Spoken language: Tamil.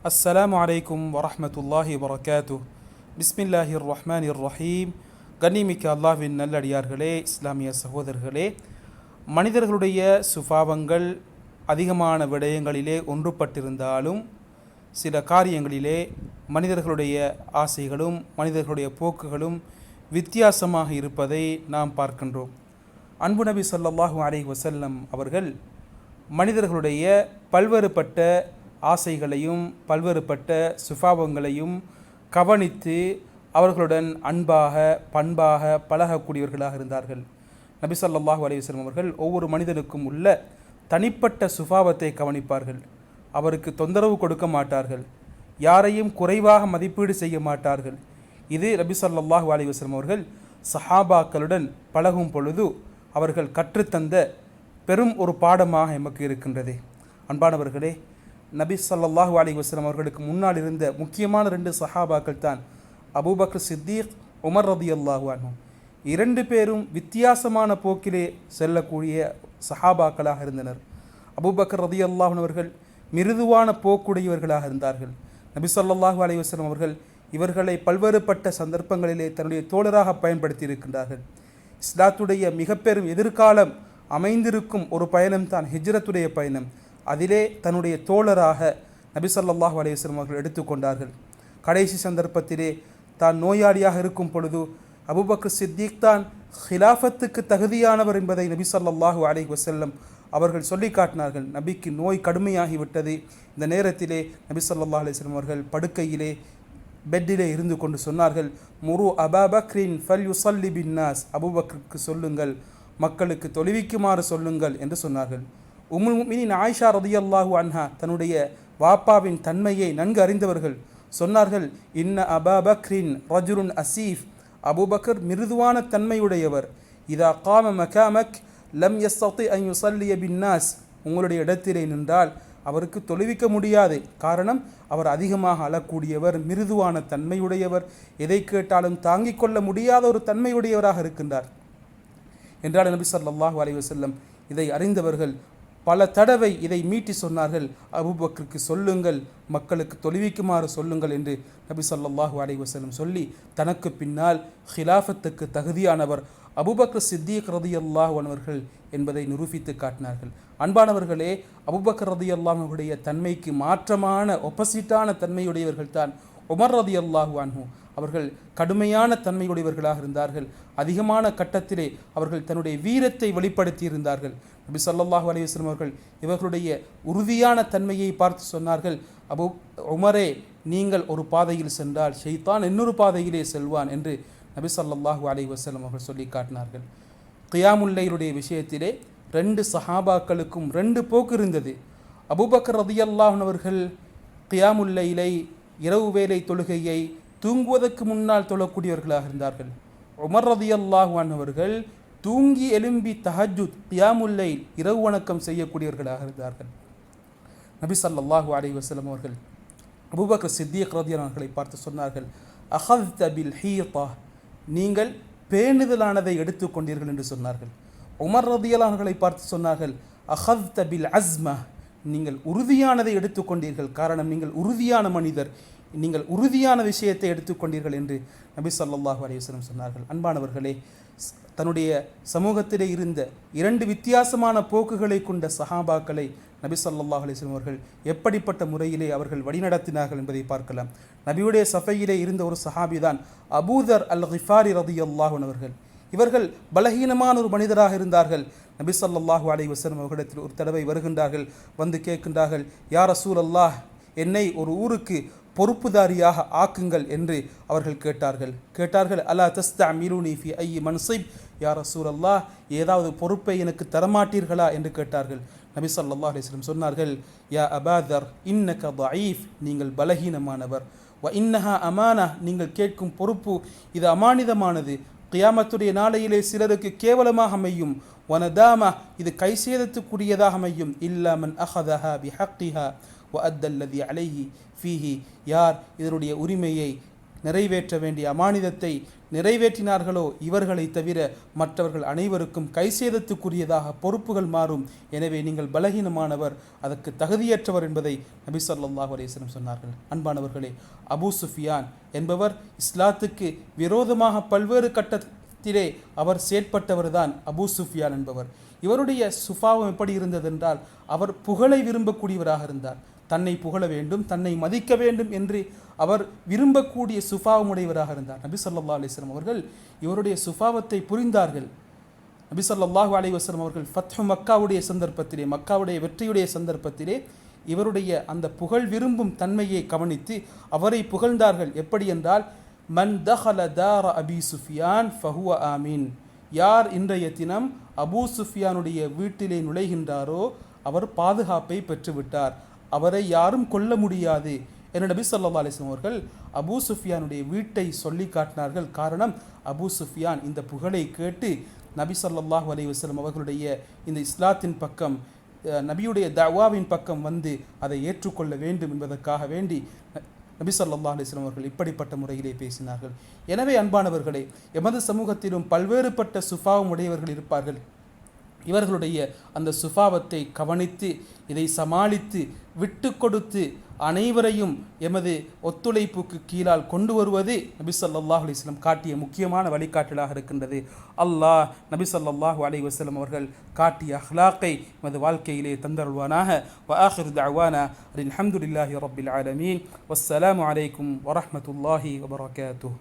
அஸ்ஸலாமு அலைக்கும் வரஹ்மத்துல்லாஹி வபரகாத்துஹ். பிஸ்மில்லாஹிர் ரஹ்மானிர் ரஹீம். கண்ணிமிக்க அல்லாஹ்வின் நல்லடியார்களே, இஸ்லாமிய சகோதரர்களே, மனிதர்களுடைய சுபாவங்கள் அதிகமான விடயங்களிலே ஒன்றுபட்டிருந்தாலும் சில காரியங்களிலே மனிதர்களுடைய ஆசைகளும் மனிதர்களுடைய போக்குகளும் வித்தியாசமாக இருப்பதை நாம் பார்க்கின்றோம். அன்பு நபி ஸல்லல்லாஹு அலைஹி வஸல்லம் அவர்கள் மனிதர்களுடைய பல்வேறுபட்ட ஆசைகளையும் பல்வேறுபட்ட சுபாவங்களையும் கவனித்து அவர்களுடன் அன்பாக பண்பாக பழகக்கூடியவர்களாக இருந்தார்கள். நபி ஸல்லல்லாஹு அலைஹி வஸல்லம் அவர்கள் ஒவ்வொரு மனிதனுக்கும் உள்ள தனிப்பட்ட சுபாவத்தை கவனிப்பார்கள். அவருக்கு தொந்தரவு கொடுக்க மாட்டார்கள், யாரையும் குறைவாக மதிப்பீடு செய்ய மாட்டார்கள். இது நபி ஸல்லல்லாஹு அலைஹி வஸல்லம் அவர்கள் சஹாபாக்களுடன் பழகும் பொழுது அவர்கள் கற்றுத்தந்த பெரும் ஒரு பாடமாக எமக்கு இருக்கின்றது. அன்பானவர்களே, நபி ஸல்லல்லாஹு அலைஹி வஸல்லம் அவர்களுக்கு முன்னால் இருந்த முக்கியமான 2 சஹாபாக்கள் தான் அபூபக்கர் சித்தீக், உமர் ரலியல்லாஹு அன்ஹு. 2 பேரும் வித்தியாசமான போக்கிலே செல்லக்கூடிய சஹாபாக்களாக இருந்தனர். அபூபக்கர் ரலியல்லாஹு அன்ஹு அவர்கள் மிருதுவான போக்குடையவர்களாக இருந்தார்கள். நபி ஸல்லல்லாஹு அலைஹி வஸல்லம் அவர்கள் இவர்களை பல்வேறுபட்ட சந்தர்ப்பங்களிலே தன்னுடைய தோழராக பயன்படுத்தி இருக்கின்றார்கள். இஸ்லாத்துடைய மிக பெரும் எதிர்காலம் அமைந்திருக்கும் ஒரு பயணம்தான் ஹிஜ்ரத்துடைய பயணம். அதிலே தன்னுடைய தோழராக நபி ஸல்லல்லாஹு அலைஹி வஸல்லம் அவர்கள் எடுத்துக்கொண்டார்கள். கடைசி சந்தர்ப்பத்திலே தான் நோயாளியாக இருக்கும் பொழுது அபூபக்கர் சித்திக் தான் ஹிலாஃபத்துக்கு தகுதியானவர் என்பதை நபி ஸல்லல்லாஹு அலைஹி வஸல்லம் அவர்கள் சொல்லி காட்டினார்கள். நபிக்கு நோய் கடுமையாகிவிட்டது. இந்த நேரத்திலே நபி ஸல்லல்லாஹு அலைஹி வஸல்லம் அவர்கள் படுக்கையிலே பெட்டிலே இருந்து கொண்டு சொன்னார்கள், முரு அபூபக்ரின் ஃபல்யுஸல்லி பின்னாஸ், அபூபக்கருக்கு சொல்லுங்கள், மக்களுக்கு தொழுவிக்குமாறு சொல்லுங்கள் என்று சொன்னார்கள். உம்முல் முஃமினீன் ஆயிஷா ரலியல்லாஹு அன்ஹா தன்னுடைய வாப்பாவின் தன்மையை நன்கு அறிந்தவர்கள். சொன்னார்கள், இன்ன அபூபக்ரின் ரஜுலுன் அசீஃப், அபூபக்கர் மிருதுவான தன்மையுடையவர். இதா காம மகாமக் லம் யஸ்ததி அன் யுஸல்லிய பின்னாஸ், உங்களுடைய இடத்திலே நின்றால் அவருக்கு தொழுவிக்க முடியாது. காரணம், அவர் அதிகமாக அழக்கூடியவர், மிருதுவான தன்மையுடையவர், எதை கேட்டாலும் தாங்கிக் கொள்ள முடியாத ஒரு தன்மையுடையவராக இருக்கின்றார் என்றால் நபி ஸல்லல்லாஹு அலைஹி வஸல்லம் இதை அறிந்தவர்கள் பல தடவை இதை மீட்டி சொன்னார்கள், அபூபக்கருக்கு சொல்லுங்கள், மக்களுக்கு தொழுவிக்குமாறு சொல்லுங்கள் என்று நபி ஸல்லல்லாஹு அலைஹி வஸல்லம் சொல்லி தனக்கு பின்னால் ஹிலாஃபத்துக்கு தகுதியானவர் அபூபக்கர் சித்தீக் ரலியல்லாஹு அன்ஹு அவர்கள் என்பதை நிரூபித்து காட்டினார்கள். அன்பானவர்களே, அபூபக்கர் ரலியல்லாஹு அன்ஹுடைய தன்மைக்கு மாற்றமான ஒப்போசிட்டான தன்மையுடையவர்கள் தான் உமர் ரலியல்லாஹு அன்ஹு. அவர்கள் கடுமையான தன்மையுடையவர்களாக இருந்தார்கள். அதிகமான கட்டத்திலே அவர்கள் தன்னுடைய வீரத்தை வெளிப்படுத்தி இருந்தார்கள். நபி ஸல்லல்லாஹு அலைஹி வஸல்லம் அவர்கள் இவர்களுடைய உறுதியான தன்மையை பார்த்து சொன்னார்கள், உமரே, நீங்கள் ஒரு பாதையில் சென்றால் ஷைத்தான் இன்னொரு பாதையிலே செல்வான் என்று நபி ஸல்லல்லாஹு அலைஹி வஸல்லம் அவர்கள் சொல்லி காட்டினார்கள். கியாமுல் லைலுடைய விஷயத்திலே 2 சஹாபாக்களுக்கும் 2 போக்கு இருந்தது. அபூபக்கர் ரலியல்லாஹு அன்ஹு அவர்கள் கியாமுல் லைலை, இரவு வேளை தொழுகையை தூங்குவதற்கு முன்னால் தொழக்கூடியவர்களாக இருந்தார்கள். உமர் ரலியல்லாஹு அன்ஹு அவர்கள் தூங்கி எழும்பி தஹஜ்ஜுத் கியாமுல் லைல் இரவு வணக்கம் செய்யக்கூடியவர்களாக இருந்தார்கள். நபி ஸல்லல்லாஹு அலைஹி வஸல்லம் அவர்கள் அபூபக்கர் சித்தீக் ரலியல்லாஹு அன்ஹு அவர்களை பார்த்து சொன்னார்கள், அஹத்த பில் ஹீதா, நீங்கள் பேணுதலானதை எடுத்துக்கொண்டீர்கள் என்று சொன்னார்கள். உமர் ரலியல்லாஹு அன்ஹு அவர்களை பார்த்து சொன்னார்கள், அஹத்த பில் அஸ்மா, நீங்கள் உறுதியானதை எடுத்துக்கொண்டீர்கள். காரணம், நீங்கள் உறுதியான மனிதர், நீங்கள் உறுதியான விஷயத்தை எடுத்துக்கொண்டீர்கள் என்று நபி ஸல்லல்லாஹு அலைஹி வஸல்லம் சொன்னார்கள். அன்பானவர்களே, தன்னுடைய சமூகத்திலே இருந்த 2 வித்தியாசமான போக்குகளை கொண்ட சஹாபாக்களை நபி ஸல்லல்லாஹு அலைஹி வஸல்லம் அவர்கள் எப்படிப்பட்ட முறையிலே அவர்கள் வழிநடத்தினார்கள் என்பதை பார்க்கலாம். நபியுடைய சஃபையிலே இருந்த ஒரு சஹாபி தான் அபூதர் அல் கிஃபாரி ரலியல்லாஹு அன்ஹு அவர்கள். இவர்கள் பலகீனமான ஒரு மனிதராக இருந்தார்கள். நபி ஸல்லல்லாஹு அலைஹி வஸல்லம் அவர்களிடத்தில் ஒரு தடவை வருகின்றார்கள், வந்து கேட்கின்றார்கள், யா ரசூலல்லாஹ், என்னை ஒரு ஊருக்கு பொறுப்புதாரியாக ஆக்குங்கள் என்று அவர்கள் கேட்டார்கள். அலா தஸ்தஅமிலுனி ஃபி ஐ மன்சிப், யா ரசூலல்லாஹ், ஏதாவது பொறுப்பை எனக்கு தரமாட்டீர்களா என்று கேட்டார்கள். நபி ஸல்லல்லாஹு அலைஹி வஸல்லம் சொன்னார்கள், யா அபூதர் இன்னக தஈஃப், நீங்கள் பலகீனமானவர், வ இன்னஹா அமானா, நீங்கள் கேட்கும் பொறுப்பு இது அமானிதமானது, கியாமத்துடைய நாளையிலே சிலருக்கு கேவலமாக அமையும், வனதாமா, இது கைசேதத்துக்குரியதாக அமையும், இல்லா மன் அஹதஹா பிஹக்கிஹா வ அத்தல்லதி அலைஹி ஃபீஹி, யார் இதனுடைய உரிமையை நிறைவேற்ற வேண்டிய அமானிதத்தை நிறைவேற்றினார்களோ இவர்களை தவிர மற்றவர்கள் அனைவருக்கும் கைசேதத்துக்குரியதாக பொறுப்புகள் மாறும். எனவே நீங்கள் பலகீனமானவர், அதற்கு தகுதியற்றவர் என்பதை நபி ஸல்லல்லாஹு அலைஹி வஸல்லம் சொன்னார்கள். அன்பானவர்களே, அபூ சுஃபியான் என்பவர் இஸ்லாத்துக்கு விரோதமாக பல்வேறு கட்டத்திலே அவர் செயற்பட்டவர் தான் அபூ சுஃபியான் என்பவர். இவருடைய சுபாவம் எப்படி இருந்ததென்றால், அவர் புகழை விரும்பக்கூடியவராக இருந்தார். தன்னை புகழ வேண்டும், தன்னை மதிக்க வேண்டும் என்று அவர் விரும்பக்கூடிய சுபாவமுடையவராக இருந்தார். நபி ஸல்லல்லாஹு அலைஹி வஸல்லம் அவர்கள் இவருடைய சுபாவத்தை புரிந்தார்கள். நபி ஸல்லல்லாஹு அலைஹி வஸல்லம் அவர்கள் ஃபத்ஹு மக்காவுடைய சந்தர்ப்பத்திலே, மக்காவுடைய வெற்றியுடைய சந்தர்ப்பத்திலே இவருடைய அந்த புகழ் விரும்பும் தன்மையை கவனித்து அவரை புகழ்ந்தார்கள். எப்படி என்றால், மன் தஹல தார அபி சுஃபியான் ஃபஹுவ ஆமீன். யார் இன்றைய தினம் அபூ சுஃபியானுடைய வீட்டிலே நுழைகின்றாரோ அவர் பாதுகாப்பை பெற்றுவிட்டார், அவரை யாரும் கொல்ல முடியாது என நபி ஸல்லல்லாஹு அலைஹி வஸல்லம் அவர்கள் அபூ சுஃபியானுடைய வீட்டை சொல்லி காட்டினார்கள். காரணம், அபூ சுஃபியான் இந்த புகழை கேட்டு நபி ஸல்லல்லாஹு அலைஹி வஸல்லம் அவர்களுடைய இந்த இஸ்லாத்தின் பக்கம், நபியுடைய தஅவாவின் பக்கம் வந்து அதை ஏற்றுக்கொள்ள வேண்டும் என்பதற்காக வேண்டி நபி ஸல்லல்லாஹு அலைஹி வஸல்லம் அவர்கள் இப்படிப்பட்ட முறையிலே பேசினார்கள். எனவே அன்பானவர்களே, எமது சமூகத்திலும் பல்வேறுபட்ட சுபாவம் உடையவர்கள் இருப்பார்கள். இவர்களுடைய அந்த சுபாவத்தை கவனித்து இதை சமாளித்து விட்டு கொடுத்து அனைவரையும் எமது ஒத்துழைப்புக்கு கீழால் கொண்டு வருவது நபி ஸல்லல்லாஹு அலைஹி வஸல்லம் காட்டிய முக்கியமான வழிகாட்டலாக இருக்கின்றது. அல்லாஹ் நபி ஸல்லல்லாஹு அலைஹி வஸல்லம் அவர்கள் காட்டிய அஹ்லாக்கை எமது வாழ்க்கையிலே தந்தருள்வானாக. வ ஆகிரு தஅவானா அல்ஹம்துலில்லாஹி ரப்பில் ஆலமீன். வஸ்ஸலாமு அலைக்கும் வரஹ்மத்துல்லாஹி வபரகாத்துஹு.